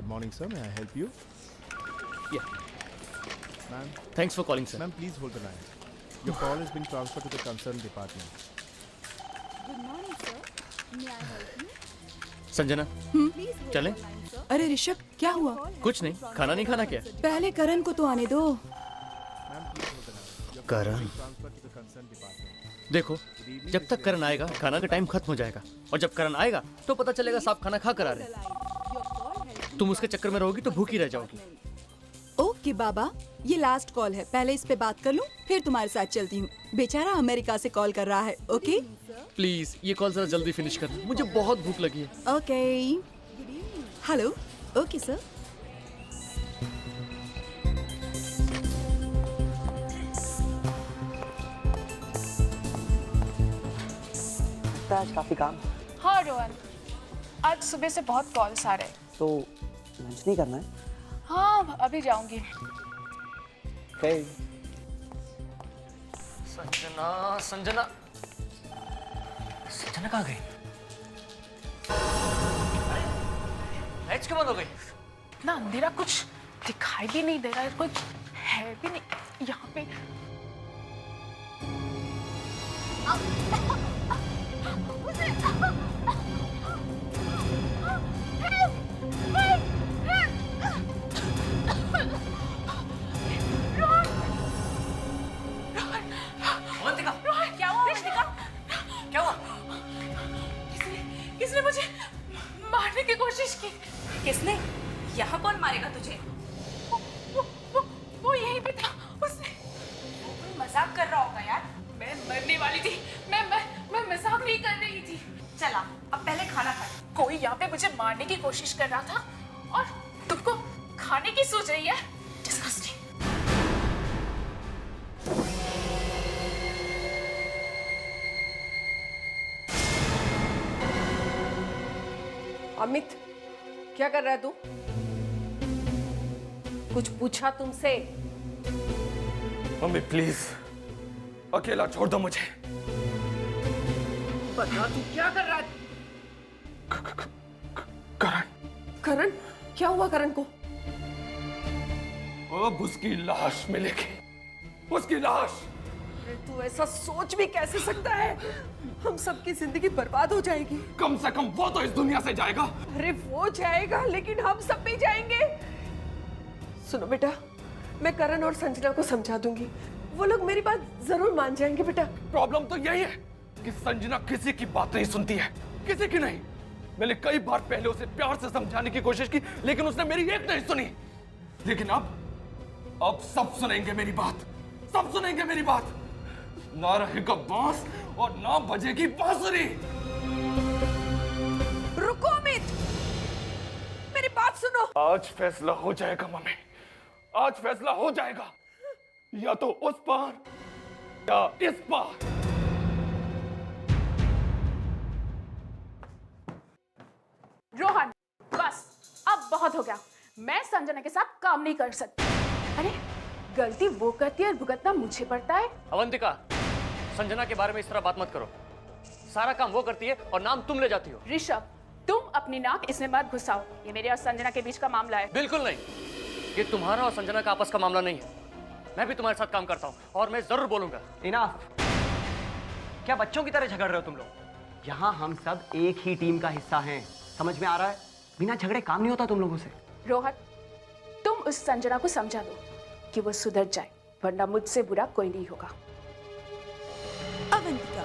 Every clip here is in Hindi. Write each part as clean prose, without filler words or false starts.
morning, sir. May I help you? Yeah. Ma'am, Thanks for calling, sir. ma'am, please hold the line. Your call has been transferred to the concerned department. Good morning, sir. May I help you? Sanjana, Please hold चलें? the line, sir. अरे ऋषभ, क्या हुआ? कुछ नहीं, खाना नहीं खाना क्या? पहले करण को तो आने दो। Ma'am, please hold the line. Your Karan. call has been transferred to the concerned department. देखो, जब तक करण आएगा खाना का टाइम खत्म हो जाएगा और जब करण आएगा तो पता चलेगा साहब खाना खा कर आ रहे हैं। Your call has been तुम उसके चक्कर में रहोगी तो भूखी रह जाओगी। ओके बाबा, ये लास्ट कॉल है। पहले इस पे बात कर लूं, फिर तुम्हारे साथ चलती हूँ। बेचारा अमेरिका से कॉल कर रहा है। ओके प्लीज ये कॉल जरा जल्दी फिनिश करना, मुझे बहुत भूख लगी है। ओके। हेलो। Okay sir. आज काफी काम है, हाँ रोहन, आज सुबह से बहुत कॉल्स आ रहे हैं। तो लंच नहीं करना है? हाँ अभी जाऊंगी। Okay. संजना, संजना, संजना कहाँ गई? लाइट्स क्यों बंद हो गई? इतना अंधेरा, कुछ दिखाई भी नहीं दे रहा है, कोई है भी नहीं यहाँ पे। अवंतिका, क्या हुआ अवंतिका? क्या हुआ? किसने मुझे मारने की कोशिश की? किसने? यहाँ कौन मारेगा तुझे? वो यहीं पे था, उसने। कोई मजाक कर रहा होगा यार। मैं मरने वाली थी, मैं मजाक नहीं कर रही थी। चला, अब पहले खाना खा। कोई यहाँ पे मुझे मारने की कोशिश कर रहा था और तुमको खाने की सोच रही है? डिस्गस्टिंग। अमित, क्या कर रहा है तू? कुछ पूछा तुमसे? मम्मी प्लीज अकेला छोड़ दो मुझे। बता तू क्या कर रहा है? करण, करण? क्या हुआ करण को? अब उसकी लाश मिलेगी, उसकी लाश। अरे तू ऐसा सोच भी कैसे सकता है? हम सबकी जिंदगी बर्बाद हो जाएगी। कम से कम वो तो इस दुनिया से जाएगा। अरे वो जाएगा, लेकिन हम सब भी जाएंगे। सुनो बेटा, मैं करण और संजना को समझा दूंगी, वो लोग मेरी बात जरूर मान जाएंगे बेटा। प्रॉब्लम तो यही है कि संजना किसी की बात नहीं सुनती है, किसी की नहीं। मैंने कई बार पहले उसे प्यार से समझाने की कोशिश की, लेकिन उसने मेरी एक नहीं सुनी। लेकिन अब सब सुनेंगे मेरी बात, सब सुनेंगे मेरी बात। ना रहेगा बांस और ना बजेगी बांसुरी। रुको अमित, मेरी बात सुनो। आज फैसला हो जाएगा मम्मी, आज फैसला हो जाएगा, या तो उस पार या इस पार। रोहन, बस अब बहुत हो गया। मैं संजना के साथ काम नहीं कर सकती। अरे गलती वो करती है और भुगतना मुझे पड़ता है। अवंतिका, संजना के बारे में इस तरह बात मत करो। सारा काम वो करती है और नाम तुम ले जाती हो। ऋषभ, तुम अपनी नाक इसमें मत घुसाओ। ये मेरे और संजना के बीच का मामला है। बिल्कुल नहीं, ये तुम्हारा और संजना का आपस का मामला नहीं है। मैं भी तुम्हारे साथ काम करता हूँ और मैं जरूर बोलूंगा। इनफ। क्या बच्चों की तरह झगड़ रहे हो तुम लोग? यहाँ हम सब एक ही टीम का हिस्सा हैं, समझ में आ रहा है? बिना झगड़े काम नहीं होता तुम लोगों से। रोहन, तुम उस संजना को समझा दो कि वो सुधर जाए, वरना मुझसे बुरा कोई नहीं होगा। अवंतिका,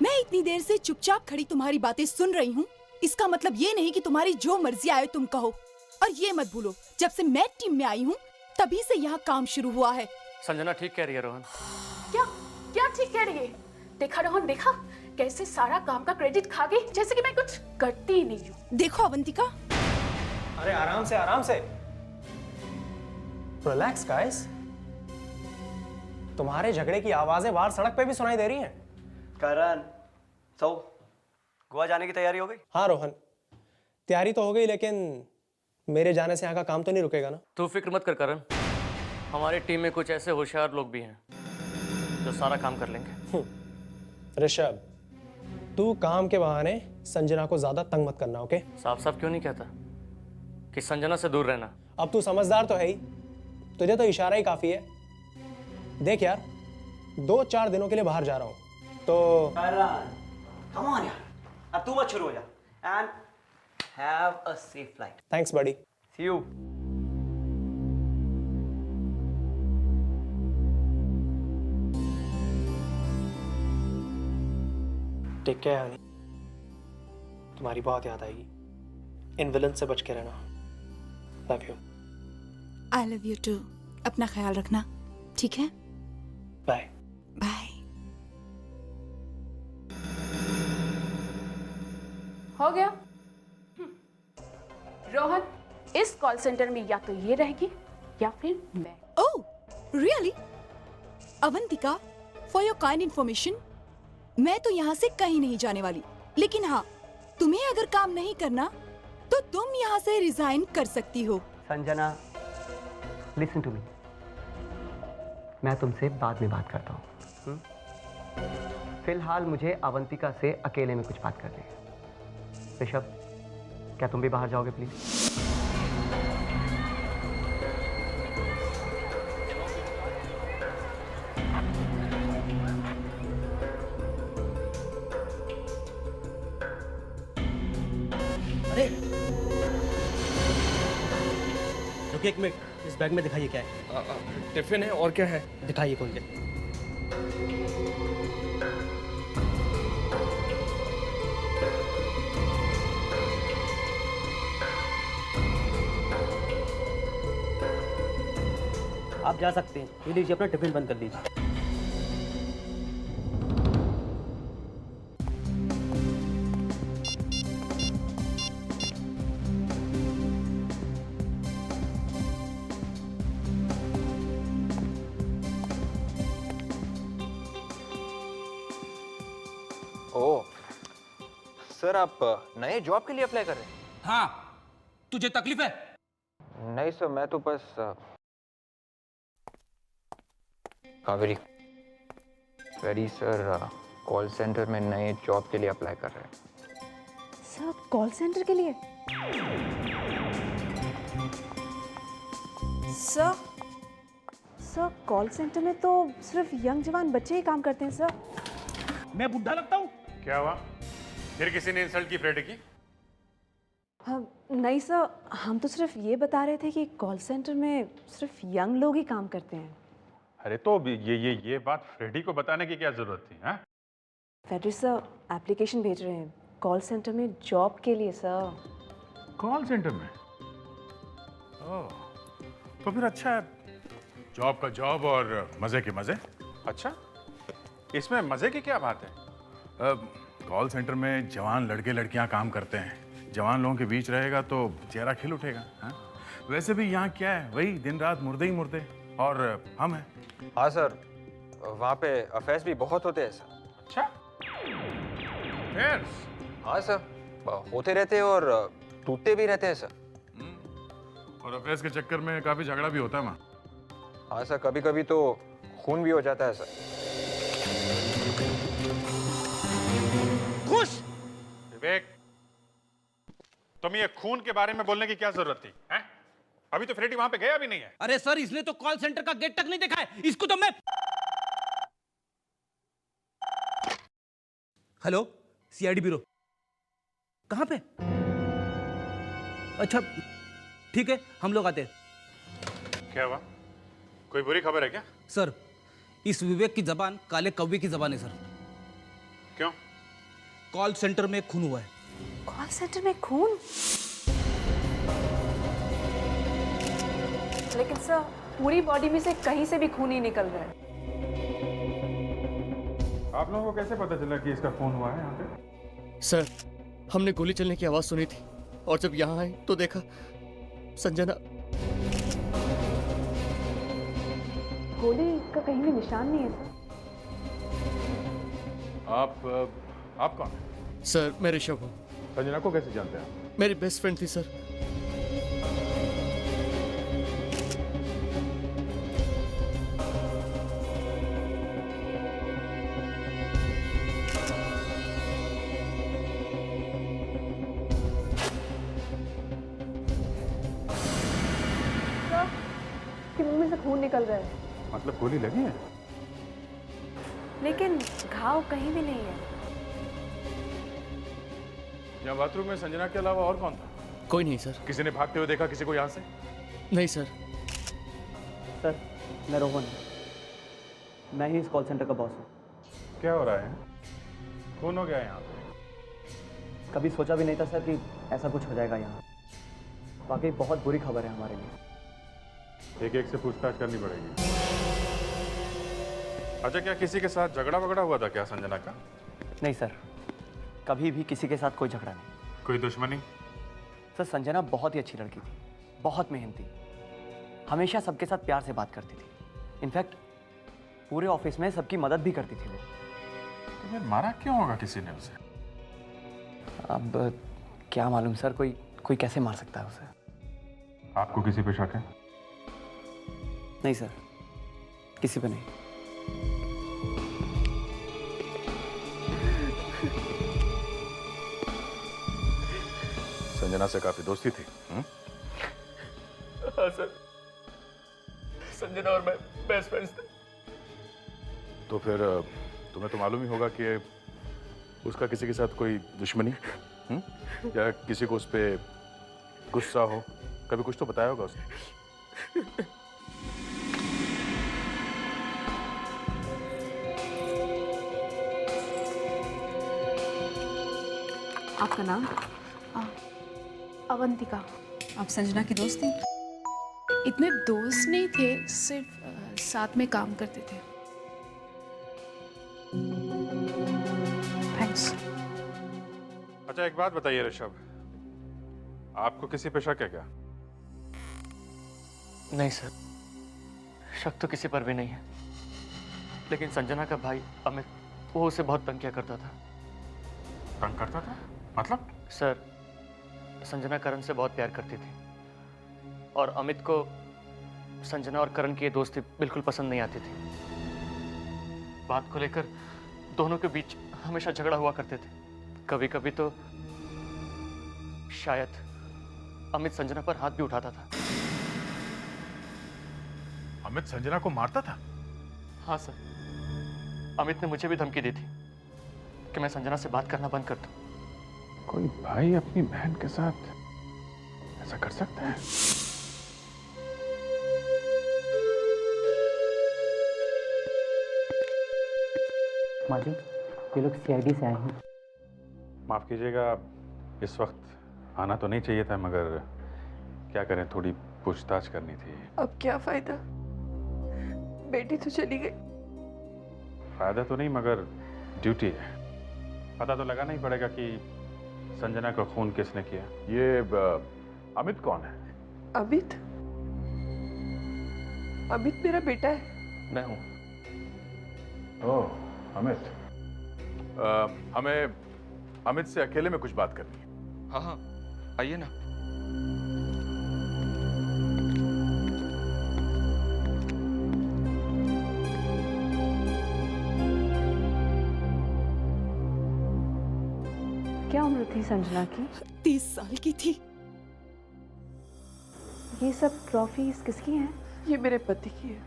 मैं इतनी देर से चुपचाप खड़ी तुम्हारी बातें सुन रही हूँ। इसका मतलब ये नहीं कि तुम्हारी जो मर्जी आए तुम कहो। और ये मत भूलो, जब से मैं टीम में आई हूँ तभी से यहाँ काम शुरू हुआ है। संजना ठीक कह रही है रोहन। क्या क्या ठीक कह रही है? देखा रोहन, देखा कैसे सारा काम का क्रेडिट खा गई, जैसे कि मैं कुछ करती ही नहीं हूँ। देखो अवंतिका। अरे आराम से, आराम से। Relax guys. तुम्हारे झगड़े की आवाजें बाहर सड़क पे भी सुनाई दे रही हैं। करण, तो गोवा जाने की तैयारी हो गई? हाँ रोहन, तैयारी तो हो गई, लेकिन मेरे जाने से यहाँ का काम तो नहीं रुकेगा ना? तू फिक्र मत कर करण, हमारी टीम में कुछ ऐसे होशियार लोग भी हैं जो सारा काम कर लेंगे। ऋषभ, तू काम के बहाने संजना को ज्यादा तंग मत करना, ओके? साफ साफ क्यों नहीं कहता कि संजना से दूर रहना। अब तू समझदार तो है ही, तुझे तो इशारा ही काफी है। देख यार, 2-4 दिनों के लिए बाहर जा रहा हूँ तो कम ऑन यार, अब तू मत शुरू हो जा। And have a safe flight. Thanks buddy. See you. Take care honey, तुम्हारी बहुत याद आएगी। इन विलन से बच के रहना। Love you. I love you too. अपना ख्याल रखना, ठीक है? बाय। बाय। हो गया। रोहन, इस कॉल सेंटर में या तो ये रहेगी या फिर मैं। Oh, really? Avantika, for your kind information, मैं तो यहाँ से कहीं नहीं जाने वाली। लेकिन हाँ, तुम्हें अगर काम नहीं करना तो तुम यहाँ से रिजाइन कर सकती हो। Sanjana, listen to me. मैं तुमसे बाद में बात करता हूँ। फिलहाल मुझे अवंतिका से अकेले में कुछ बात करनी है। ऋषभ, क्या तुम भी बाहर जाओगे प्लीज? अरे रुकिए एक मिनट, इस बैग में दिखाइए क्या है। टिफिन है और क्या है? दिखाइए खोल के। आप जा सकते हैं। ये लीजिए, अपना टिफिन बंद कर लीजिए। ओह सर, आप नए जॉब के लिए अप्लाई कर रहे हैं? हाँ, तुझे तकलीफ है? नहीं सर, मैं तो बस Kaveri very sir, call centre में नए जॉब के लिए अप्लाई कर रहे हैं। सर, कॉल सेंटर के लिए? सर, कॉल सेंटर में तो सिर्फ यंग जवान बच्चे ही काम करते हैं सर। मैं बुढ़ा लगता हूँ? क्या हुआ? फिर किसी ने इंसल्ट की फ्रेडी की? नहीं सर, हम तो सिर्फ ये बता रहे थे कि कॉल सेंटर में सिर्फ यंग लोग ही काम करते हैं। अरे तो ये बात फ्रेडी को बताने की क्या जरूरत थी? हैं? फेडरिक सर एप्लीकेशन भेज रहे हैं कॉल सेंटर में जॉब के लिए सर। कॉल सेंटर में? ओह, तो फिर अच्छा है। जॉब का जॉब और मजे के मजे। अच्छा, इसमें मजे की क्या बात है? कॉल सेंटर में जवान लड़के लड़कियां काम करते हैं। जवान लोगों के बीच रहेगा तो चेहरा खिल उठेगा। हाँ? वैसे भी यहाँ क्या है, वही दिन रात मुर्दे ही मुर्दे, और हम हैं। हाँ सर, वहाँ पे अफेयर्स भी बहुत होते हैं सर। अच्छा, अफेयर्स? हाँ सर, होते रहते हैं और टूटते भी रहते हैं सर। और अफेयर्स के चक्कर में काफी झगड़ा भी होता है वहाँ। हाँ सर, कभी कभी तो खून भी हो जाता है सर। खुश विवेक, तुम ये खून के बारे में बोलने की क्या जरूरत थी? हैं? अभी तो फ्रेडी वहां पे गया भी नहीं है। अरे सर, इसने तो कॉल सेंटर का गेट तक नहीं देखा है। इसको तो मैं। Hello, CID bureau. कहां पे? अच्छा ठीक है, हम लोग आते हैं। क्या हुआ? कोई बुरी खबर है क्या? सर, इस विवेक की जबान काले कौवे की जबान है सर। क्यों? कॉल सेंटर में खून हुआ है। कॉल सेंटर में खून? लेकिन सर, पूरी बॉडी में से कहीं से भी खून नहीं निकल रहा है। आप लोगों को कैसे पता चला कि इसका खून हुआ है यहाँ पे? सर, हमने गोली चलने की आवाज सुनी थी और जब यहाँ आए तो देखा संजना। गोली का कहीं भी निशान नहीं है सर। आप कौन हैं? सर, मैं ऋषभ हूँ। संजना को कैसे जानते हैं आप? मेरी बेस्ट फ्रेंड थी सर। में से खून निकल रहा है। मतलब गोली लगी है? लेकिन घाव कहीं भी नहीं है। यहाँ बाथरूम में संजना के अलावा और कौन था? कोई नहीं सर। किसी ने भागते हुए देखा किसी को यहाँ से? नहीं सर। सर, मैं रोहन हूँ। मैं ही इस कॉल सेंटर का बॉस हूँ। क्या हो रहा है? कौन हो गया यहाँ पे? कभी सोचा भी नहीं था सर कि ऐसा कुछ हो जाएगा यहाँ। वाकई बहुत बुरी खबर है हमारे लिए। एक एक से पूछताछ करनी पड़ेगी। अच्छा, क्या किसी के साथ झगड़ा वगड़ा हुआ था क्या संजना का? नहीं सर, कभी भी किसी के साथ कोई झगड़ा नहीं। कोई दुश्मनी? सर, संजना बहुत ही अच्छी लड़की थी, बहुत मेहनती, हमेशा सबके साथ प्यार से बात करती थी। इनफैक्ट पूरे ऑफिस में सबकी मदद भी करती थी वो। तो फिर मारा क्यों होगा किसी ने उसे? अब क्या मालूम सर, कोई कैसे मार सकता है उसे। आपको किसी पे शक है? नहीं सर, किसी पे नहीं। संजना से काफी दोस्ती थी? हाँ सर, संजना और मैं बेस्ट फ्रेंड्स थे। तो फिर तुम्हें तो मालूम ही होगा कि उसका किसी के साथ कोई दुश्मनी या किसी को उस पे गुस्सा हो, कभी कुछ तो बताया होगा उसने। आपका नाम? अवंतिका। आप संजना की दोस्त थी? इतने दोस्त नहीं थे, सिर्फ साथ में काम करते थे। थैंक्स। अच्छा, एक बात बताइए ऋषभ, आपको किसी पे शक है क्या? नहीं सर, शक तो किसी पर भी नहीं है, लेकिन संजना का भाई अमित, वो उसे बहुत तंग किया करता था। तंग करता था? मतलब? सर, संजना करण से बहुत प्यार करती थी और अमित को संजना और करण की ये दोस्ती बिल्कुल पसंद नहीं आती थी। बात को लेकर दोनों के बीच हमेशा झगड़ा हुआ करते थे। कभी कभी तो शायद अमित संजना पर हाथ भी उठाता था। अमित संजना को मारता था? हाँ सर, अमित ने मुझे भी धमकी दी थी कि मैं संजना से बात करना बंद कर दूं। कोई भाई अपनी बहन के साथ ऐसा कर सकता है? माजी, ये लोग सीआईडी से आए हैं। माफ कीजिएगा, इस वक्त आना तो नहीं चाहिए था, मगर क्या करें, थोड़ी पूछताछ करनी थी। अब क्या फायदा, बेटी तो चली गई। फायदा तो नहीं, मगर ड्यूटी है। पता तो लगाना ही पड़ेगा कि संजना का खून किसने किया। ये अमित कौन है? अमित? अमित मेरा बेटा है। मैं हूं। ओह, अमित। हमें अमित से अकेले में कुछ बात करनी है। हाँ हाँ, आइए ना। क्या उम्र थी संजना की? 30 साल की थी। ये सब ट्रॉफीज किसकी हैं? ये मेरे पति की है,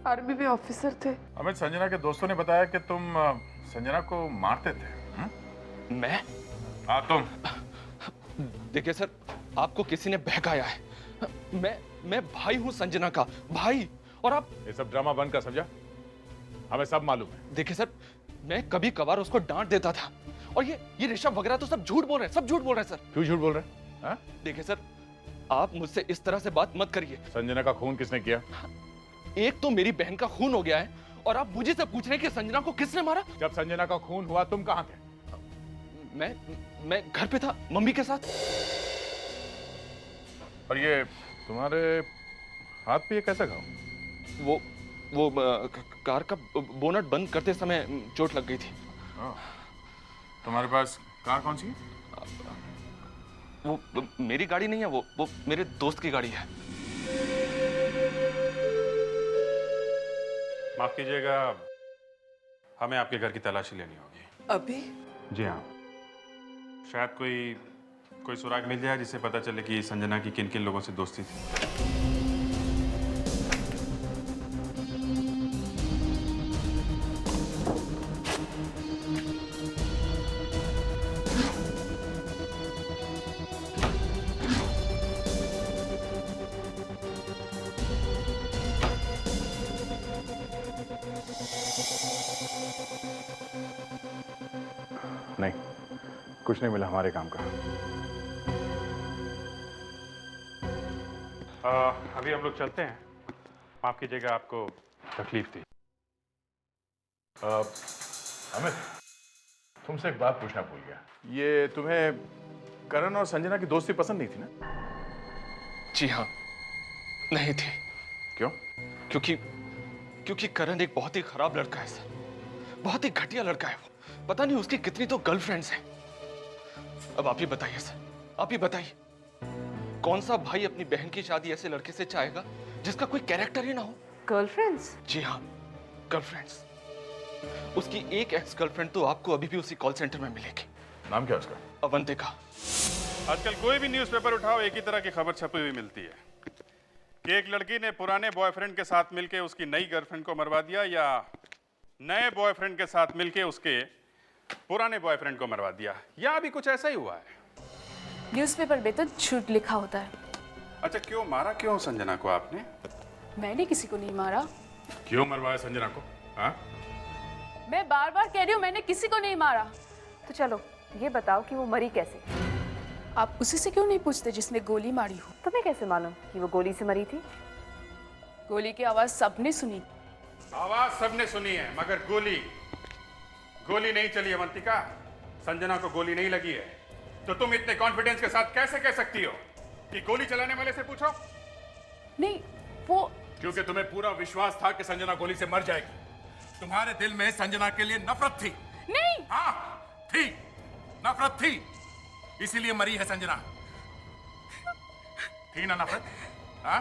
आर्मी में ऑफिसर थे। अमित, संजना के दोस्तों ने बताया कि तुम संजना को मारते थे। मैं? हाँ, तुम। देखिए सर, आपको किसी ने बहकाया है। मैं भाई हूँ संजना का, भाई। और आप ये सब ड्रामा बंद कर, समझा? हमें सब मालूम है। देखिए सर, मैं कभी कभार उसको डांट देता था, और ये ऋषभ वगैरह तो सब झूठ बोल रहे हैं, सब झूठ बोल रहे हैं सर। क्यों झूठ बोल रहे हैं? देखिए सर, आप मुझसे इस तरह से बात मत करिए। संजना का खून किसने किया? एक तो मेरी बहन का खून हो गया है, और आप मुझे से पूछ रहे हैं कि संजना को किसने मारा? जब संजना का खून हुआ तुम कहाँ थे? मैं घर पे था, मम्मी के साथ। और ये तुम्हारे हाथ पे ये कैसा घाव? वो कार का बोनट बंद करते समय चोट लग गई थी। तुम्हारे पास कार कौन सी है? वो मेरी गाड़ी नहीं है, वो मेरे दोस्त की गाड़ी है। माफ कीजिएगा, हमें आपके घर की तलाशी लेनी होगी। अभी? जी हाँ, शायद कोई सुराग मिल जाए जिससे पता चले कि संजना की किन किन लोगों से दोस्ती थी। कुछ नहीं मिला हमारे काम का। अभी हम लोग चलते हैं। माफ कीजिएगा, आपको तकलीफ थी। अमित, तुमसे एक बात पूछना भूल गया। ये तुम्हें करण और संजना की दोस्ती पसंद नहीं थी ना? जी हाँ, नहीं थी। क्यों? क्योंकि करण एक बहुत ही खराब लड़का है सर, बहुत ही घटिया लड़का है वो। पता नहीं उसकी कितनी तो गर्लफ्रेंड्स हैं। अब आप ही बताइए सर, आप ही बताइए, कौन सा भाई अपनी बहन की शादी ऐसे लड़के से चाहेगा जिसका कोई कैरेक्टर ही ना हो? गर्लफ्रेंड्स? जी हाँ, गर्लफ्रेंड्स। उसकी एक एक्स गर्लफ्रेंड तो आपको अभी भी उसी कॉल सेंटर में मिलेगी। नाम क्या उसका? अवंतिका। आजकल कोई भी न्यूज़पेपर उठाओ, एक ही तरह की खबर छपी हुई मिलती है कि एक लड़की ने पुराने बॉयफ्रेंड के साथ मिलकर उसकी नई गर्लफ्रेंड को मरवा दिया, या नए बॉयफ्रेंड के साथ मिलकर उसके पुराने बॉयफ्रेंड को मरवा दिया, या अभी कुछ ऐसा ही हुआ है। न्यूज़पेपर में तो झूठ लिखा होता है। अच्छा, क्यों मारा क्यों संजना को आपने? मैंने किसी को नहीं मारा। क्यों मरवाया संजना को? हाँ? मैं बार बार कह रही हूँ, मैंने किसी को नहीं मारा। तो चलो ये बताओ कि वो मरी कैसे? आप उसी से क्यों नहीं पूछते जिसने गोली मारी हो? तुम्हें कैसे मालूम कि वो गोली से मरी थी? गोली की आवाज सबने सुनी। आवाज सबने सुनी है, मगर गोली नहीं चली अवंतिका। संजना को गोली नहीं लगी है। तो तुम इतने कॉन्फिडेंस के साथ कैसे कह सकती हो कि गोली चलाने वाले से पूछो? नहीं, वो क्योंकि तुम्हें पूरा विश्वास था कि संजना गोली से मर जाएगी। तुम्हारे दिल में संजना के लिए नफरत थी। नहीं। हाँ थी, नफरत थी, इसीलिए मरी है संजना। थी ना नफरत? हाँ?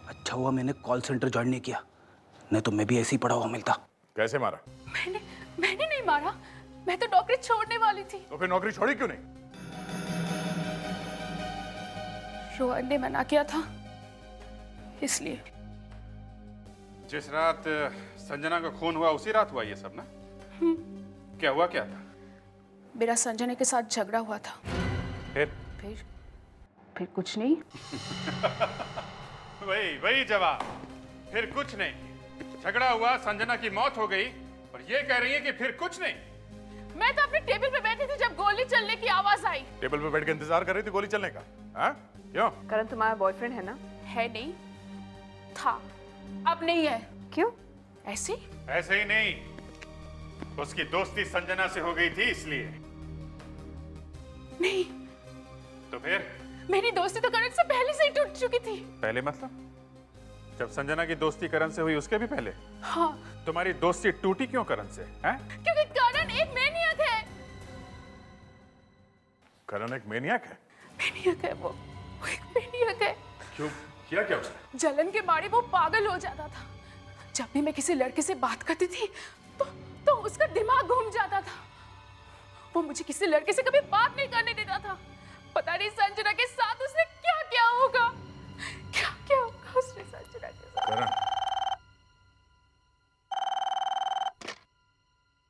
अच्छा हुआ मैंने कॉल सेंटर ज्वाइन नहीं किया, नहीं तो मैं भी ऐसे ही पड़ा हुआ मिलता। कैसे मारा? मैंने नहीं मारा, मैं तो नौकरी छोड़ने वाली थी। तो फिर नौकरी छोड़ी क्यों नहीं? रोहन ने मना किया था, इसलिए। जिस रात संजना का खून हुआ उसी रात हुआ ये सब ना? क्या हुआ, क्या था? मेरा संजना के साथ झगड़ा हुआ था। फिर कुछ नहीं। वही जवाब, फिर कुछ नहीं। झगड़ा हुआ, संजना की मौत हो गई, और ये कह रही है कि फिर कुछ नहीं। मैं तो अपने टेबल पे बैठी थी जब गोली चलने की आवाज आई। टेबल पे बैठ के इंतजार कर रही थी गोली चलने का? हाँ? क्यों? करण तुम्हारा बॉयफ्रेंड है ना? है नहीं, था, अब नहीं है। क्यों? ऐसे ही नहीं, उसकी दोस्ती संजना से हो गई थी इसलिए। नहीं। तो फिर? मेरी दोस्ती तो करण से पहले से ही टूट चुकी थी। पहले मतलब? जब संजना की दोस्ती करण से हुई उसके भी पहले? हाँ। तुम्हारी दोस्ती टूटी क्यों करण से? हैं? क्योंकि करण एक मैनियक है। करण एक मैनियक है? मैनियक है वो एक मैनियक है। क्यों? किया क्या उसने? जलन के मारे वो पागल हो जाता था। जब भी मैं किसी लड़के से बात करती थी तो उसका दिमाग घूम जाता था। वो मुझे किसी लड़के से कभी बात नहीं करने देता था। पता नहीं संजना के साथ उसने क्या क्या होगा, क्या होगा उसने संजना के साथ।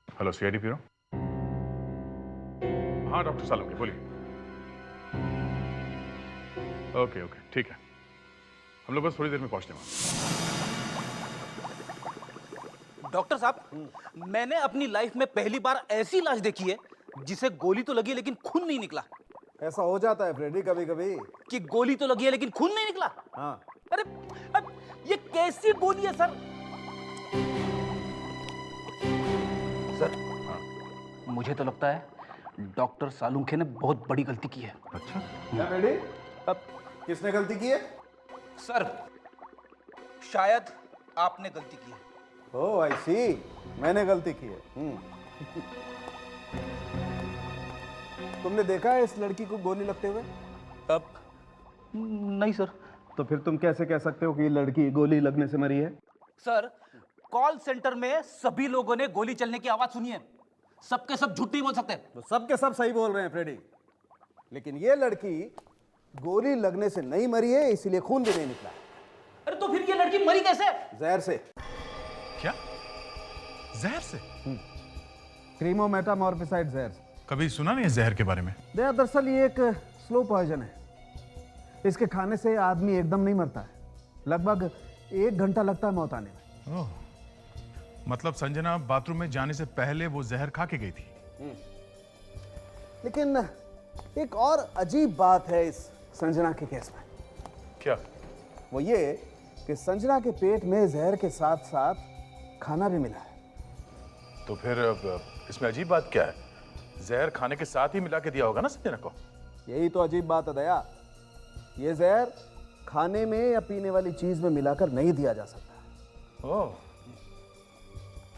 Hello, CID bureau. हाँ डॉक्टर सालुंके, बोलिए। ओके, ठीक है, हम लोग बस थोड़ी देर में पहुंचने वाले। डॉक्टर साहब, मैंने अपनी लाइफ में पहली बार ऐसी लाश देखी है जिसे गोली तो लगी है लेकिन खून नहीं निकला। ऐसा हो जाता है फ्रेडी कभी कभी, कि गोली तो लगी है लेकिन खून नहीं निकला। हाँ। अरे अब ये कैसी गोली है सर? सर, मुझे तो लगता है डॉक्टर सालुंखे ने बहुत बड़ी गलती की है। अच्छा, क्या फ्रेडी? अब किसने गलती की है? सर, शायद आपने गलती की है। ओह आई सी, मैंने गलती की है। तुमने देखा है इस लड़की को गोली लगते हुए? अब नहीं सर। तो फिर तुम कैसे कह सकते हो कि ये लड़की गोली लगने से मरी है? सर, कॉल सेंटर में सभी लोगों ने गोली चलने की आवाज सुनी है। सबके सब झूठ नहीं बोल सकते। तो सबके सब सही बोल रहे हैं फ्रेडी, लेकिन ये लड़की गोली लगने से नहीं मरी है, इसीलिए खून भी नहीं निकला। अरे तो फिर ये लड़की मरी कैसे? जहर से। क्या? जहर से? क्रीमोमेटामॉर्फिसाइड जहर से। कभी सुना नहीं है जहर के बारे में? दरअसल ये एक स्लो पॉइजन है। इसके खाने से आदमी एकदम नहीं मरता है, लगभग 1 घंटा लगता है मौत आने में। ओह, मतलब संजना बाथरूम में जाने से पहले वो जहर खा के गई थी? लेकिन एक और अजीब बात है इस संजना के केस में। क्या? वो ये कि संजना के पेट में जहर के साथ साथ खाना भी मिला है। तो फिर इसमें अजीब बात क्या है? जहर खाने के साथ ही मिला के दिया होगा ना संजना को? यही तो अजीब बात है दया। ये जहर खाने में या पीने वाली चीज में मिलाकर नहीं दिया जा सकता। ओह,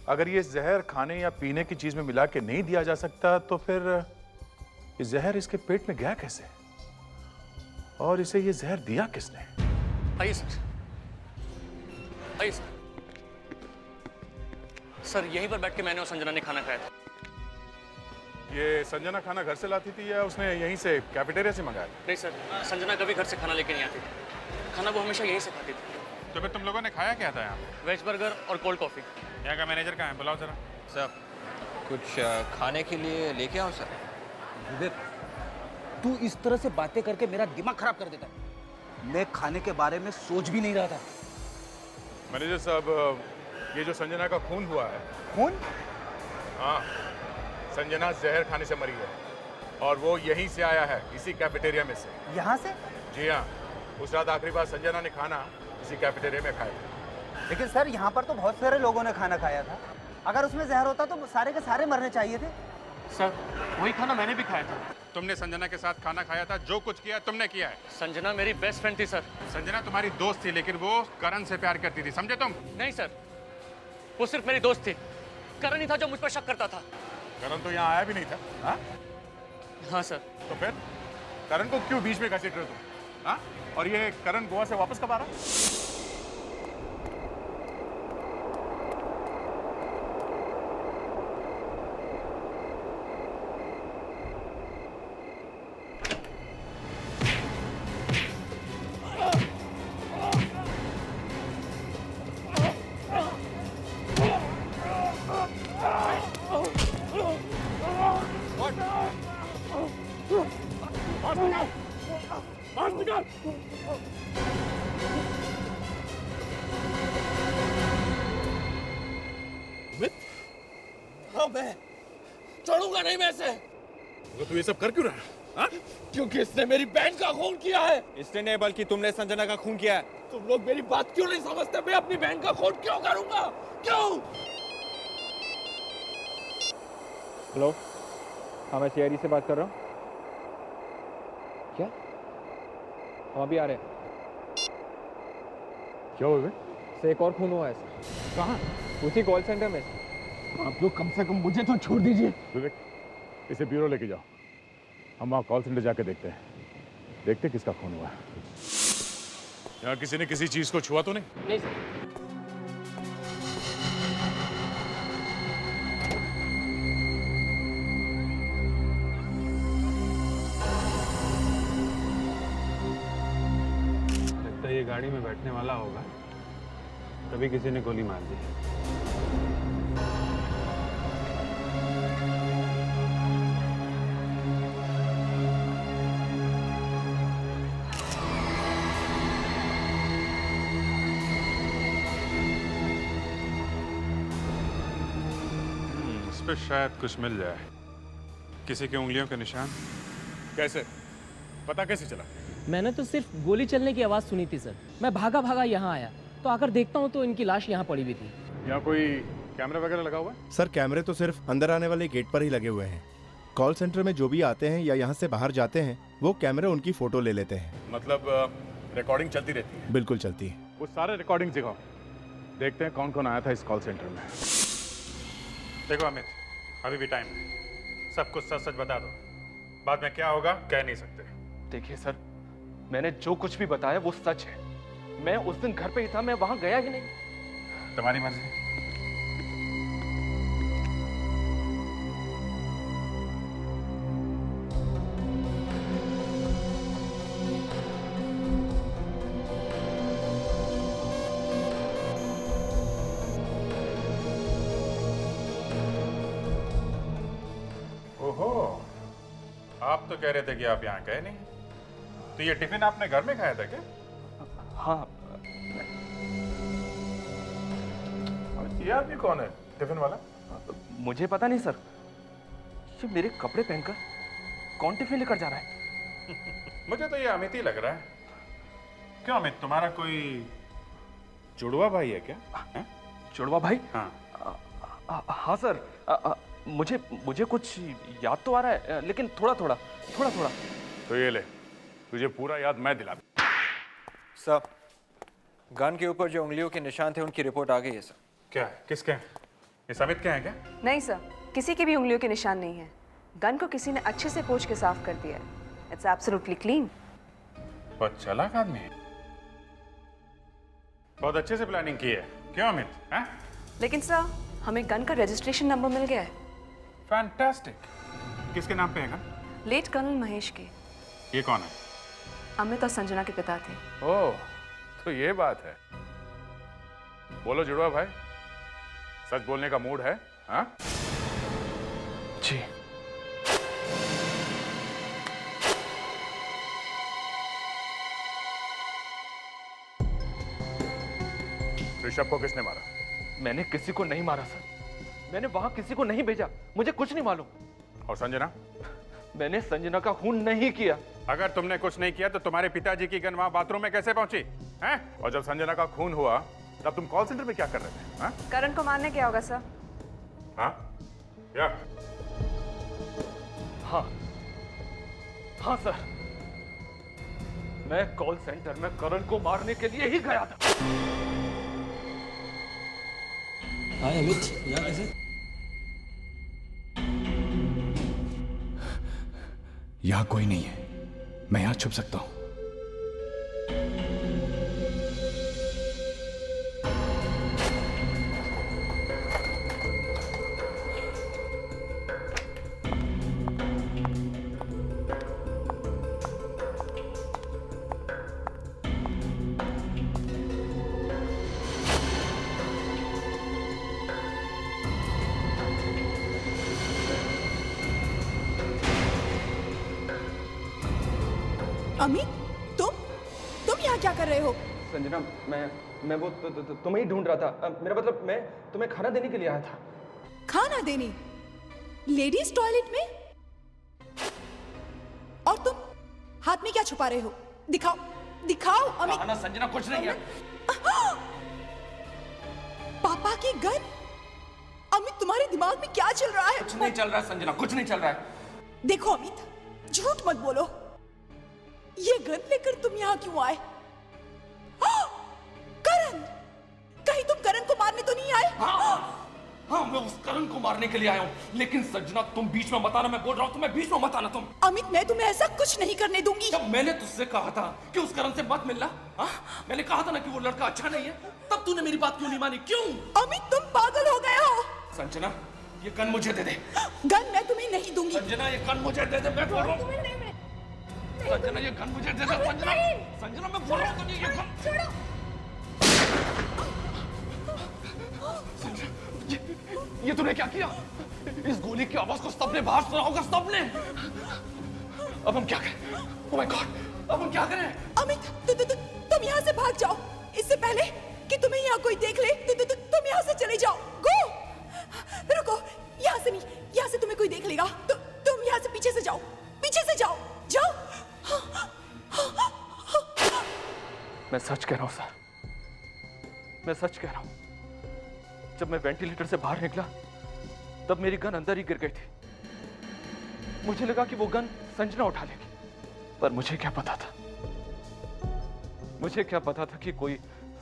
अगर ये जहर खाने या पीने की चीज में मिला के नहीं दिया जा सकता तो फिर ये जहर इसके पेट में गया कैसे? और इसे ये जहर दिया किसने? आइए सर, आइए सर। सर यहीं पर बैठ के मैंने और संजना ने खाना खाया था। ये संजना खाना घर से लाती थी या उसने यहीं से कैफेटेरिया से मंगाया? नहीं सर, संजना कभी घर से खाना लेके नहीं आती थी। खाना वो हमेशा यहीं से खाती थी। तो फिर तुम लोगों ने खाया क्या था यहाँ पे? वेज बर्गर और कोल्ड कॉफी। यहाँ का मैनेजर कहाँ है? बुलाओ जरा। सर कुछ खाने के लिए लेके आओ सर। विवेक, तू इस तरह से बातें करके मेरा दिमाग खराब कर देता है। मैं खाने के बारे में सोच भी नहीं रहा था। मैनेजर साहब, ये जो संजना का खून हुआ है। खून? हाँ, संजना जहर खाने से मरी है और वो यहीं से आया है, इसी कैफेटेरिया में से। यहाँ से? जी हाँ, उस रात आखिरी बार संजना ने खाना इसी कैफेटेरिया में खाया था। लेकिन सर यहाँ पर तो बहुत सारे लोगों ने खाना खाया था। अगर उसमें जहर होता तो सारे के सारे मरने चाहिए थे। सर वही खाना मैंने भी खाया था। तुमने संजना के साथ खाना खाया था, जो कुछ किया तुमने किया है। संजना मेरी बेस्ट फ्रेंड थी सर। संजना तुम्हारी दोस्त थी, लेकिन वो करण से प्यार करती थी, समझे तुम? नहीं सर, वो सिर्फ मेरी दोस्त थी। करण ही था जो मुझ पर शक करता था। करण तो यहाँ आया भी नहीं था। हाँ? हाँ सर। तो फिर करण को क्यों बीच में घसीट रहे हो तुम? हाँ? और ये करण गोवा से वापस कब आ रहा है? मैं छोड़ूंगा नहीं मैं इसे। तो तू ये सब कर क्यों रहा है? हाँ? क्योंकि इसने मेरी बहन का खून किया है। इसने नहीं, बल्कि तुमने संजना का खून किया है। तुम लोग मेरी बात क्यों नहीं समझते? मैं अपनी बहन का खून क्यों करूंगा? क्यों? हेलो, हाँ मैं सीआईडी से बात कर रहा हूँ। क्या? हम अभी आ रहे हैं। क्या हुआ? से एक और खून हुआ है। कहाँ? उसी कॉल सेंटर में। आप लोग कम से कम मुझे तो छोड़ दीजिए। विवेक, इसे ब्यूरो लेके जाओ। हम वहाँ कॉल सेंटर जाके देखते हैं, किसका खून हुआ है। यहाँ किसी ने किसी चीज को छुआ तो नहीं? नहीं सर। लगता है ये गाड़ी में बैठने वाला होगा, तभी किसी ने गोली मार दी। इस पे शायद कुछ मिल जाए। किसी के उंगलियों के निशान। कैसे पता कैसे चला? मैंने तो सिर्फ गोली चलने की आवाज़ सुनी थी सर। मैं भागा भागा यहाँ आया तो आकर देखता हूँ तो इनकी लाश यहाँ पड़ी हुई थी। यहाँ कोई कैमरा वगैरह लगा हुआ है? सर कैमरे तो सिर्फ अंदर आने वाले गेट पर ही लगे हुए हैं। कॉल सेंटर में जो भी आते हैं या यहाँ से बाहर जाते हैं वो कैमरे उनकी फोटो ले लेते हैं। मतलब रिकॉर्डिंग चलती रहती है? बिल्कुल चलती है। वो सारे रिकॉर्डिंग दिखाओ, देखते हैं कौन कौन आया था इस कॉल सेंटर में। देखो अमित, अभी भी टाइम है, सब कुछ सच सच बता दो। बाद में क्या होगा कह नहीं सकते। देखिए सर, मैंने जो कुछ भी बताया वो सच है। मैं उस दिन घर पे ही था, मैं वहां गया ही नहीं। तुम्हारी मर्जी। ओहो, आप तो कह रहे थे कि आप यहाँ गए नहीं, तो ये टिफिन आपने घर में खाया था क्या? हाँ। ये आदमी कौन है टिफिन वाला? मुझे पता नहीं सर, ये मेरे कपड़े पहनकर कौन टिफिन लेकर जा रहा है? मुझे तो ये अमित ही लग रहा है। क्यों अमित, तुम्हारा कोई जुड़वा भाई है क्या? है? जुड़वा भाई? हाँ हाँ सर, मुझे कुछ याद तो आ रहा है, लेकिन थोड़ा थोड़ा। तो ये ले, तुझे पूरा याद मैं दिला। सर, गन के ऊपर जो उंगलियों के निशान थे उनकी रिपोर्ट आ गई है सर। क्या है? किसके हैं? ये अमित के हैं क्या? नहीं सर, किसी के भी उंगलियों के निशान नहीं है। गन को किसी ने अच्छे से पोंछ के साफ कर दिया है। It's absolutely clean. बहुत चालाक आदमी है, बहुत अच्छे से प्लानिंग की है। क्यों अमित? हैं? लेकिन सर, हमें गन का रजिस्ट्रेशन नंबर मिल गया है। फैंटास्टिक। किसके नाम पे है गन? लेट कर्नल महेश के। ये कौन है? अमित और संजना के पिता थे। ओह, तो ये बात है। बोलो जुड़वा भाई, सच बोलने का मूड है? हाँ जी। ऋषभ को किसने मारा? मैंने किसी को नहीं मारा सर, मैंने वहां किसी को नहीं भेजा, मुझे कुछ नहीं मालूम। और संजना? मैंने संजना का खून नहीं किया। अगर तुमने कुछ नहीं किया तो तुम्हारे पिताजी की गन वहां बाथरूम में कैसे पहुंची? हैं? और जब संजना का खून हुआ तब तुम कॉल सेंटर में क्या कर रहे थे? हाँ? करण को मारने क्या होगा सर? हाँ? क्या? हाँ सर, मैं कॉल सेंटर में करण को मारने के लिए ही गया था। हाय अमित, यहाँ कैसे? यहां कोई नहीं है, मैं यहां छुप सकता हूं। अमित, तुम यहाँ क्या कर रहे हो? संजना, मैं वो तुम्हें ही ढूंढ रहा था। मेरा मतलब मैं तुम्हें खाना देने के लिए आया था। खाना देने? लेडीज टॉयलेट में? और तुम हाथ में क्या छुपा रहे हो? दिखाओ अमित। ना संजना, कुछ नहीं है। पापा की गन? अमित, तुम्हारे दिमाग में क्या चल रहा है? कुछ नहीं चल रहा है संजना, कुछ नहीं चल रहा है। देखो अमित, झूठ मत बोलो। ये गन लेकर तुम यहाँ क्यों आए? करण, कहीं तुम करण को मारने तो नहीं आए? हाँ, मैं उस करण को मारने के लिए आया हूँ। लेकिन संजना, तुम बीच में मत आना, मैं बोल रहा हूँ तुम्हें बीच में मत आना तुम। अमित, मैं तुम्हें ऐसा कुछ नहीं करने दूंगी। जब मैंने तुझसे कहा था कि उस करण से मत मिलना, मैंने कहा था ना कि वो लड़का अच्छा नहीं है, तब तूने मेरी बात क्यों नहीं मानी? क्यों? अमित, तुम पागल हो गए हो। संजना, ये गन मुझे दे दे। गन मैं तुम्हें नहीं दूंगी। संजना, ये गन मुझे दे दे, मैं बोल रहा हूँ। संजना, ये गन मुझे दे दे। संजना, मैं बोल रहा हूँ तुझे, ये गन छोड़ो। ये तूने क्या किया? इस गोली की आवाज को सबने बाहर सुना होगा, सबने। अब हम क्या करें? ओह माय गॉड, अब हम क्या करें? अमित, तुम यहाँ से भाग जाओ, इससे पहले कि तुम्हें यहाँ कोई देख ले। तुम यहाँ से चले जाओ। गो, रुको, यहाँ से नहीं, यहाँ से तुम्हें कोई देख लेगा। तुम यहाँ से पीछे से जाओ, पीछे से जाओ, जाओ। मैं सच कह रहा हूँ सर, मैं सच कह रहा हूँ। जब मैं वेंटिलेटर से बाहर निकला तब मेरी गन अंदर ही गिर गई थी। मुझे लगा कि वो गन संजना उठा लेगी, पर मुझे क्या पता था, मुझे क्या पता था कि कोई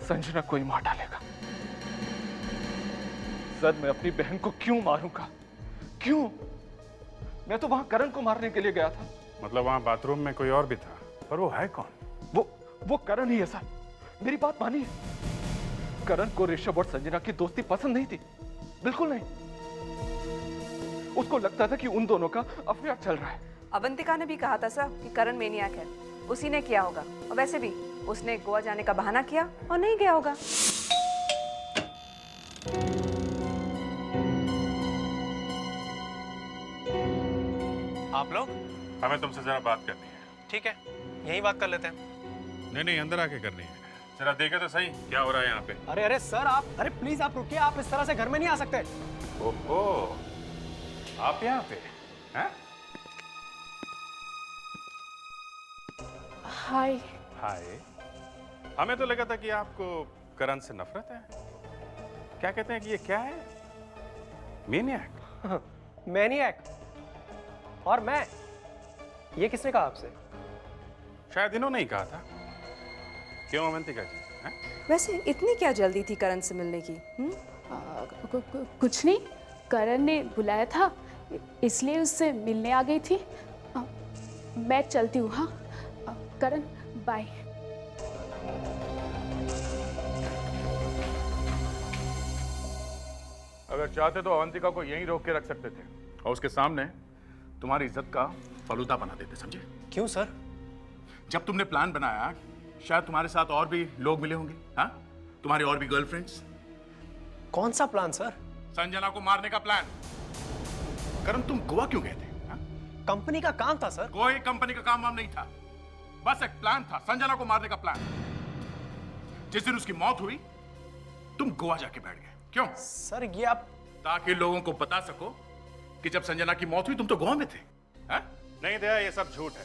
संजना को ही मार डालेगा। सर, मैं अपनी बहन को क्यों मारूंगा? क्यों? मैं तो वहां करण को मारने के लिए गया था। मतलब वहां बाथरूम में कोई और भी था, पर वो है कौन? वो करण ही है सर, मेरी बात मानिए। करण को ऋषभ और संजना की दोस्ती पसंद नहीं थी, बिल्कुल नहीं। उसको लगता था कि उन दोनों का अफेयर चल रहा है। अवंतिका ने भी कहा था सर कि करण मेनियाक है, उसी ने किया होगा। और वैसे भी उसने गोवा जाने का बहाना किया और नहीं गया होगा। आप लोग? हमें तुमसे जरा बात करनी है। ठीक है, यही बात कर लेते हैं। नहीं, अंदर आके करनी है। जरा देखे तो सही क्या हो रहा है यहाँ पे। अरे सर, आप प्लीज आप रुकिए, आप इस तरह से घर में नहीं आ सकते। ओहो, आप यहाँ पे हैं? हाय। हाय। हमें तो लगा था कि आपको करण से नफरत है। क्या कहते हैं कि ये क्या है? मैनिएक। मैनिएक? और मैं? ये किसने कहा आपसे? शायद इन्होंने ही कहा था। क्यों अवंतिका जी? हैं? वैसे इतनी क्या जल्दी थी करण से मिलने की? कुछ नहीं, करण ने बुलाया था इसलिए उससे मिलने आ गई थी। मैं चलती हूँ। हाँ करण, बाय। अगर चाहते तो अवंतिका को यहीं रोक के रख सकते थे और उसके सामने तुम्हारी इज्जत का फलूदा बना देते, समझे? क्यों सर? जब तुमने प्लान बनाया शायद तुम्हारे साथ और भी लोग मिले होंगे। हाँ, तुम्हारी और भी गर्लफ्रेंड्स। कौन सा प्लान सर? संजना को मारने का प्लान। करण, तुम गोवा क्यों गए थे? कंपनी का काम था सर। कोई कंपनी का काम वाम नहीं था, बस एक प्लान था, संजना को मारने का प्लान। जिस दिन उसकी मौत हुई तुम गोवा जाके बैठ गए। क्यों सर? ये आप ताकि लोगों को बता सको कि जब संजना की मौत हुई तुम तो गोवा में थे। हा? नहीं दया, ये सब झूठ है।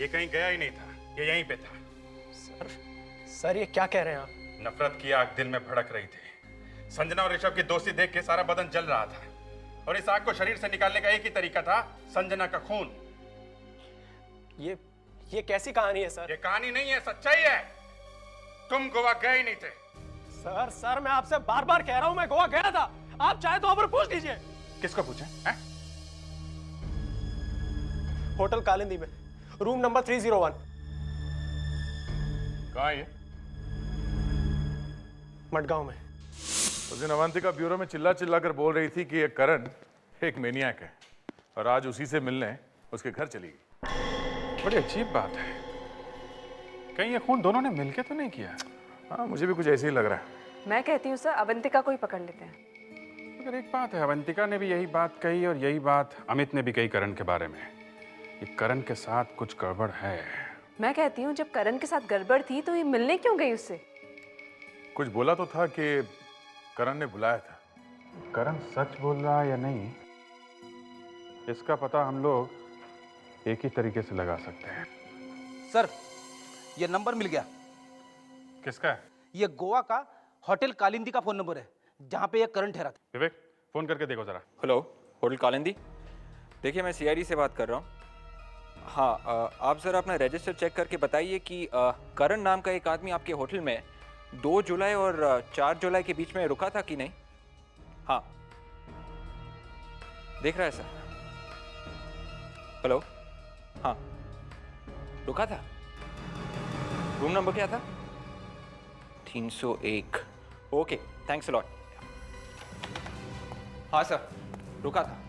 ये कहीं गया ही नहीं था, ये यहीं पे था। सर ये क्या कह रहे हैं आप? नफरत की आग दिल में भड़क रही थी। संजना और ऋषभ की दोस्ती देख के सारा बदन जल रहा था और इस आग को शरीर से निकालने का एक ही तरीका था, संजना का खून। ये कैसी कहानी है सर? ये कहानी नहीं है, सच्चाई है। तुम गोवा गए ही नहीं थे। सर मैं आपसे बार बार कह रहा हूं मैं गोवा गया था। आप चाहे तो वहां पर पूछ लीजिए। किसको पूछें? होटल कालिंदी में, रूम नंबर 301। कहाँ है ये? मडगांव में। उस दिन अवंतिका ब्यूरो में चिल्ला चिल्ला कर बोल रही थी कि ये करण एक मैनिएक है और आज उसी से मिलने उसके घर चली गई। बड़ी अजीब बात है। कहीं ये खून दोनों ने मिलके तो नहीं किया? हाँ, मुझे भी कुछ ऐसे ही लग रहा है। मैं कहती हूँ सर, अवंतिका को ही पकड़ लेते हैं। मगर एक बात है, अवंतिका ने भी यही बात कही और यही बात अमित ने भी कही करण के बारे में। ये करण के साथ कुछ गड़बड़ है। मैं कहती हूँ जब करण के साथ गड़बड़ थी तो ये मिलने क्यों गई उससे? कुछ बोला तो था कि करण ने बुलाया था। करण सच बोल रहा है या नहीं, इसका पता हम लोग एक ही तरीके से लगा सकते हैं। सर ये नंबर मिल गया। किसका है? ये गोवा का होटल कालिंदी का फोन नंबर है जहां पे ये करण ठहरा था। विवेक, फोन करके देखो जरा। Hello, hotel Kalindi. देखिए मैं सीआईडी से बात कर रहा हूँ। हाँ, आप ज़रा अपना रजिस्टर चेक करके बताइए कि करण नाम का एक आदमी आपके होटल में 2 जुलाई और 4 जुलाई के बीच में रुका था कि नहीं? हाँ, देख रहा है सर। हेलो, हाँ, रुका था। रूम नंबर क्या था? 301। Okay, thanks a lot. हाँ सर, रुका था।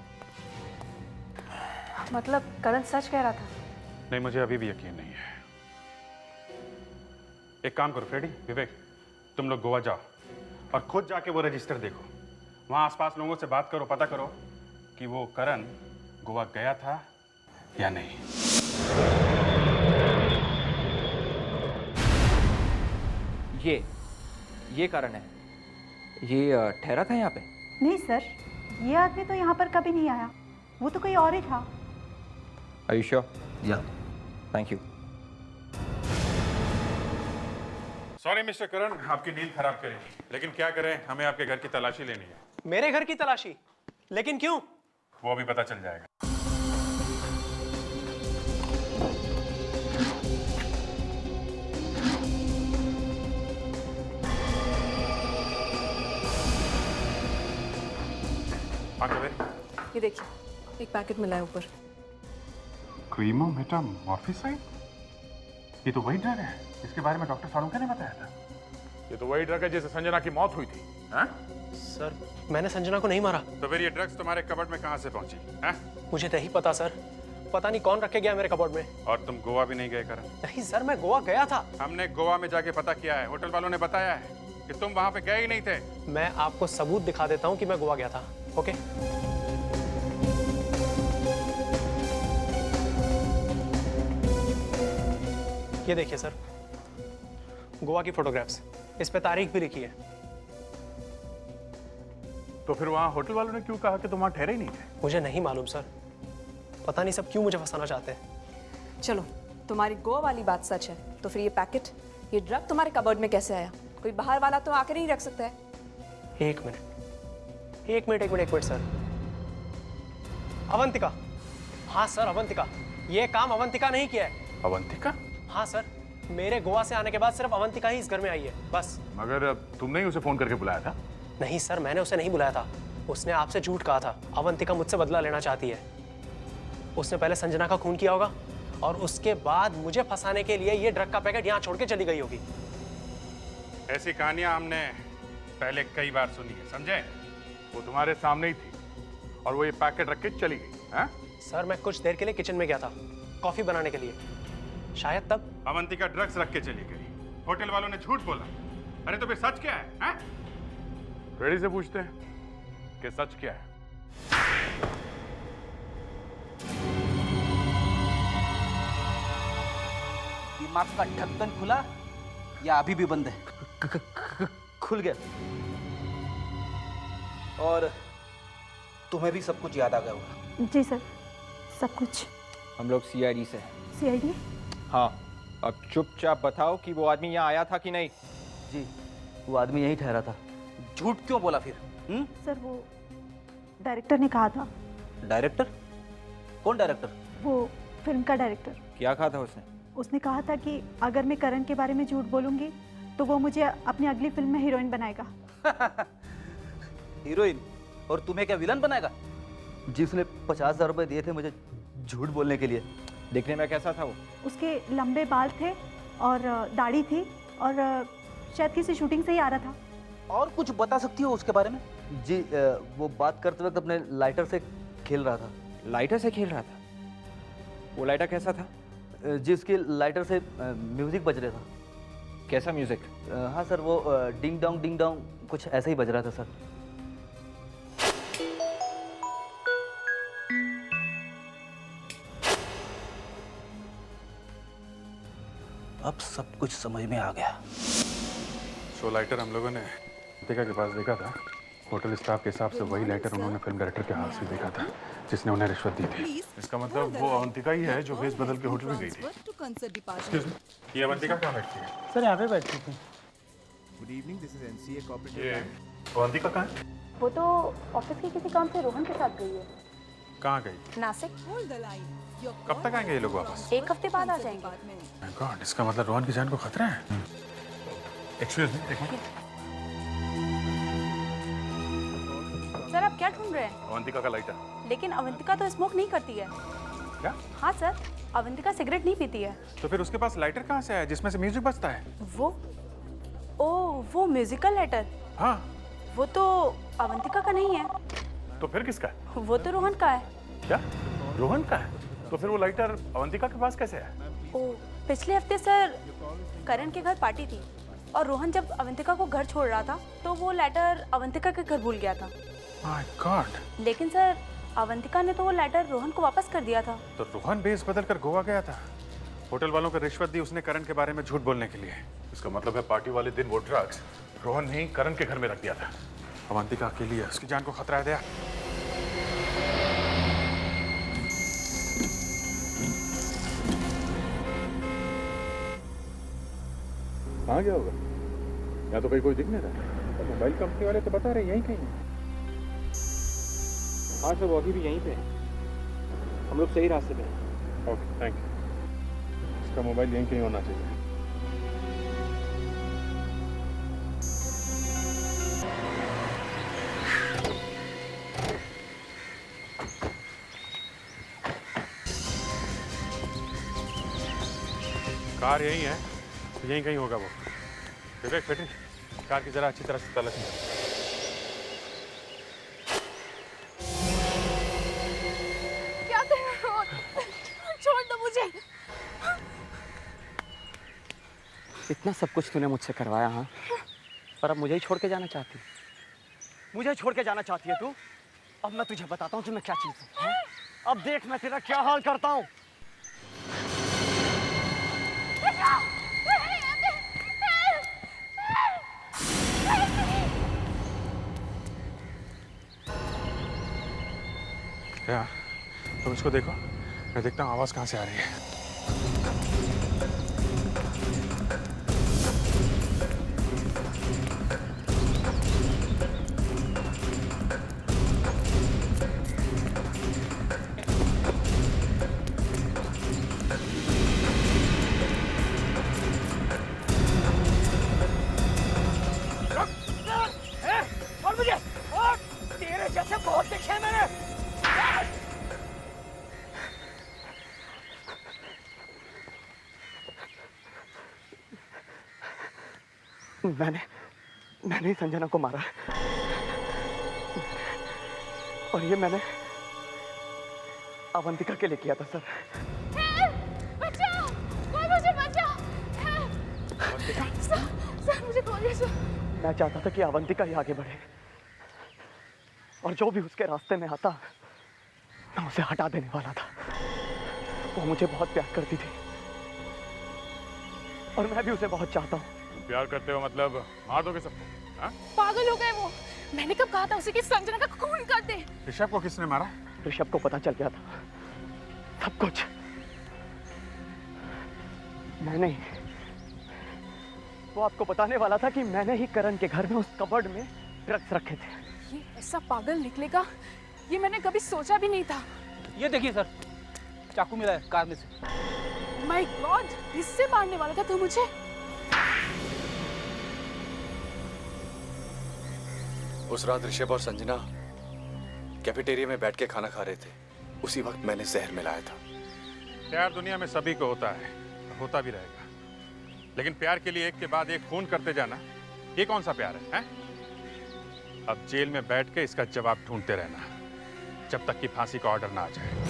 मतलब करण सच कह रहा था? नहीं, मुझे अभी भी यकीन नहीं है। एक काम करो फ्रेडी, विवेक, तुम लोग गोवा जाओ और खुद जाके वो रजिस्टर देखो। वहां आसपास लोगों से बात करो, पता करो कि वो करण गोवा गया था या नहीं। ये कारण है। ये ठहरा था यहाँ पे? नहीं सर, ये आदमी तो यहाँ पर कभी नहीं आया। वो तो कोई और ही था। Are you sure? Yeah. Thank you. Sorry mister Karan, आपकी नींद खराब करेगी, लेकिन क्या करें, हमें आपके घर की तलाशी लेनी है। मेरे घर की तलाशी? लेकिन क्यों? वो अभी पता चल जाएगा। ये देखिए, एक पैकेट मिला है ऊपर। क्रीमो मेटामॉर्फिसाइड? ये तो वही ड्रग है, इसके बारे में डॉक्टर सालुंके ने बताया था। ये तो वही ड्रग है जिससे संजना की मौत हुई थी। हाँ? सर मैंने संजना को नहीं मारा। तो फिर ये ड्रग्स तुम्हारे कबर्ड में कहां से पहुंची? हाँ? मुझे नहीं पता सर, पता नहीं कौन रखे गया मेरे कबर्ड में। और तुम गोवा भी नहीं गए करण? नहीं सर, मैं गोवा गया था। हमने गोवा में जाके पता किया है, होटल वालों ने बताया है कि तुम वहां पे गए ही नहीं थे। मैं आपको सबूत दिखा देता हूँ कि मैं गोवा गया था। ओके? ये देखिए सर, गोवा की फोटोग्राफ्स, इस पे तारीख भी लिखी है। तो फिर वहां होटल वालों ने क्यों कहा कि तुम वहां ठहरे ही नहीं थे? मुझे नहीं मालूम सर, पता नहीं सब क्यों मुझे फंसाना चाहते हैं। चलो तुम्हारी गोवा वाली बात सच है तो फिर ये पैकेट, ये ड्रग तुम्हारे कबर्ड में कैसे आया? कोई बाहर वाला तो आकर नहीं रख सकता है। एक मिनट सर। अवंतिका, हाँ सर अवंतिका, ये काम अवंतिका नहीं किया है। अवंतिका? हाँ सर, मेरे गोवा से आने के बाद सिर्फ अवंतिका ही इस घर में आई है, बस। मगर तुमने ही उसे फोन करके बुलाया था? नहीं सर, मैंने उसे नहीं बुलाया था। उसने आपसे झूठ कहा था। अवंतिका मुझसे बदला लेना चाहती है। उसने पहले संजना का खून किया होगा और उसके बाद मुझे फंसाने के लिए ये ड्रग का पैकेट यहाँ छोड़ के चली गई होगी। ऐसी कहानियां हमने पहले कई बार सुनी है, समझे? वो तुम्हारे सामने ही थी और वो ये पैकेट रख के चली गई। हाँ? सर मैं कुछ देर के लिए किचन में गया था कॉफी बनाने के लिए, शायद तब। अवंतिका ड्रग्स रख के चली गई, होटल वालों ने झूठ बोला। अरे तो फिर सच क्या है? हाँ? रेडी से पूछते हैं कि सच क्या है। दिमाग का ढक्कन खुला या अभी भी बंद है? खुल गया। और तुम्हें भी सब कुछ याद आ गया होगा। जी सर, सब कुछ। हम लोग सीआईडी से। सीआईडी? हाँ, अब चुपचाप बताओ कि वो आदमी यहाँ आया था कि नहीं? जी, वो आदमी यहीं ठहरा था। झूठ क्यों बोला फिर? सर वो डायरेक्टर ने कहा था। डायरेक्टर? कौन डायरेक्टर? वो फिल्म का डायरेक्टर। क्या कहा था उसने? उसने कहा था कि अगर मैं करण के बारे में झूठ बोलूंगी तो वो मुझे अपनी अगली फिल्म में हीरोइन बनाएगा। हीरोइन? और तुम्हें क्या विलन बनाएगा? जी, उसने 50,000 रुपए दिए थे मुझे झूठ बोलने के लिए। देखने में कैसा था वो? उसके लंबे बाल थे और दाढ़ी थी और शायद किसी शूटिंग से ही आ रहा था। और कुछ बता सकती हो उसके बारे में? जी, वो बात करते वक्त अपने लाइटर से खेल रहा था। लाइटर से खेल रहा था? वो लाइटर कैसा था? जी, उसकी लाइटर से म्यूजिक बज रहा था। कैसा म्यूजिक? हाँ सर, वो डिंग डोंग कुछ ऐसा ही बज रहा था सर। अब सब कुछ समझ में आ गया। सो लाइटर हम लोगों ने अवंतिका के पास देखा था। होटल स्टाफ के हिसाब से वही लाइटर उन्होंने फिल्म डायरेक्टर के हाथ से देखा था जिसने उन्हें रिश्वत दी थी। इसका मतलब वो अवंतिका ही है जो भेस बदल के होटल में गई थी। Excuse me, ये अवंतिका कहाँ बैठती है? सर यहाँ पे बैठती थी। Good evening, this is NCA corporate. ये अवंतिका कहाँ है? वो तो ऑफिस के किसी काम से रोहन के साथ गई है। कहाँ गई? नासिक। कब तक आएंगे ये लोग वापस? 1 हफ्ते बाद आ जाएंगे। My God, इसका मतलब रोहन की जान को खतरा है। Excuse me, देखो। सर आप क्या ढूंढ रहे हैं? अवंतिका का लाइटर। लेकिन अवंतिका तो स्मोक नहीं करती है। क्या? हाँ सर, अवंतिका सिगरेट नहीं पीती है। तो फिर उसके पास लाइटर कहाँ से आया जिसमें से म्यूजिक बजता है? वो म्यूजिकल लेटर। हाँ। वो तो अवंतिका का नहीं है। तो फिर किसका है? वो तो रोहन का है। क्या? रोहन का है? तो फिर वो लाइटर अवंतिका के पास कैसे आया? पिछले हफ्ते सर करण के घर पार्टी थी और रोहन जब अवंतिका को घर छोड़ रहा था तो वो लेटर अवंतिका के घर भूल गया था। My God. लेकिन सर अवंतिका ने तो वो लेटर रोहन को वापस कर दिया था। तो रोहन बेस बदल कर गोवा गया था। होटल वालों को रिश्वत दी उसने करण के बारे में झूठ बोलने के लिए। इसका मतलब है पार्टी वाले दिन वो ड्रग्स रोहन ने ही करण के घर में रख दिया था। अवंतिका के लिए उसकी जान को खतरा है दया। कहाँ गया होगा? यहाँ तो कहीं कोई दिख नहीं रहा। तो मोबाइल कंपनी वाले तो बता रहे यहीं कहीं। हाँ सर, वो अभी भी यहीं पे है। हम लोग सही रास्ते पे हैं। Okay, thank you. इसका मोबाइल यहीं कहीं होना चाहिए। कार यहीं है, तो यहीं कहीं होगा वो। विवेक बेटे, कार की जरा अच्छी तरह से तलाश लो। क्या कर रहे हो? छोड़ दो मुझे। इतना सब कुछ तूने मुझसे करवाया, हाँ? पर अब मुझे ही छोड़ के जाना चाहती? मुझे छोड़ के जाना चाहती है तू? अब मैं तुझे बताता हूँ कि मैं क्या चीज़ हूँ। अब देख मैं तेरा क्या हाल करता हूँ। क्या? तुम इसको देखो, मैं देखता हूँ आवाज कहाँ से आ रही है। मैंने ही संजना को मारा और ये मैंने अवंतिका के लिए किया था सर। बचाओ, कोई मुझे बचाओ। सर मुझे खोलिए सर। मैं चाहता था कि अवंतिका ही आगे बढ़े और जो भी उसके रास्ते में आता मैं उसे हटा देने वाला था। वो मुझे बहुत प्यार करती थी और मैं भी उसे बहुत चाहता हूँ। प्यार करते हो मतलब मार दोगे सबको? हाँ? पागल हो गए वो। मैंने कब कहा था उसे कि संजना का खून कर दे। ऋषभ को किसने मारा? ऋषभ को पता चल गया था सब कुछ। मैंने ही, वो आपको बताने वाला था कि मैंने ही करण के घर में उस कबर्ड में ड्रग्स रखे थे। ये ऐसा पागल निकलेगा ये मैंने कभी सोचा भी नहीं था। ये देखिए सर, चाकू मिला है कार में से। माय गॉड, इससे मारने वाला था तू मुझे? उस रात ऋषभ और संजना कैफेटेरिया में बैठ के खाना खा रहे थे। उसी वक्त मैंने जहर मिलाया था। प्यार दुनिया में सभी को होता है, होता भी रहेगा, लेकिन प्यार के लिए एक के बाद एक खून करते जाना, ये कौन सा प्यार है? अब जेल में बैठ के इसका जवाब ढूंढते रहना जब तक कि फांसी का ऑर्डर ना आ जाए।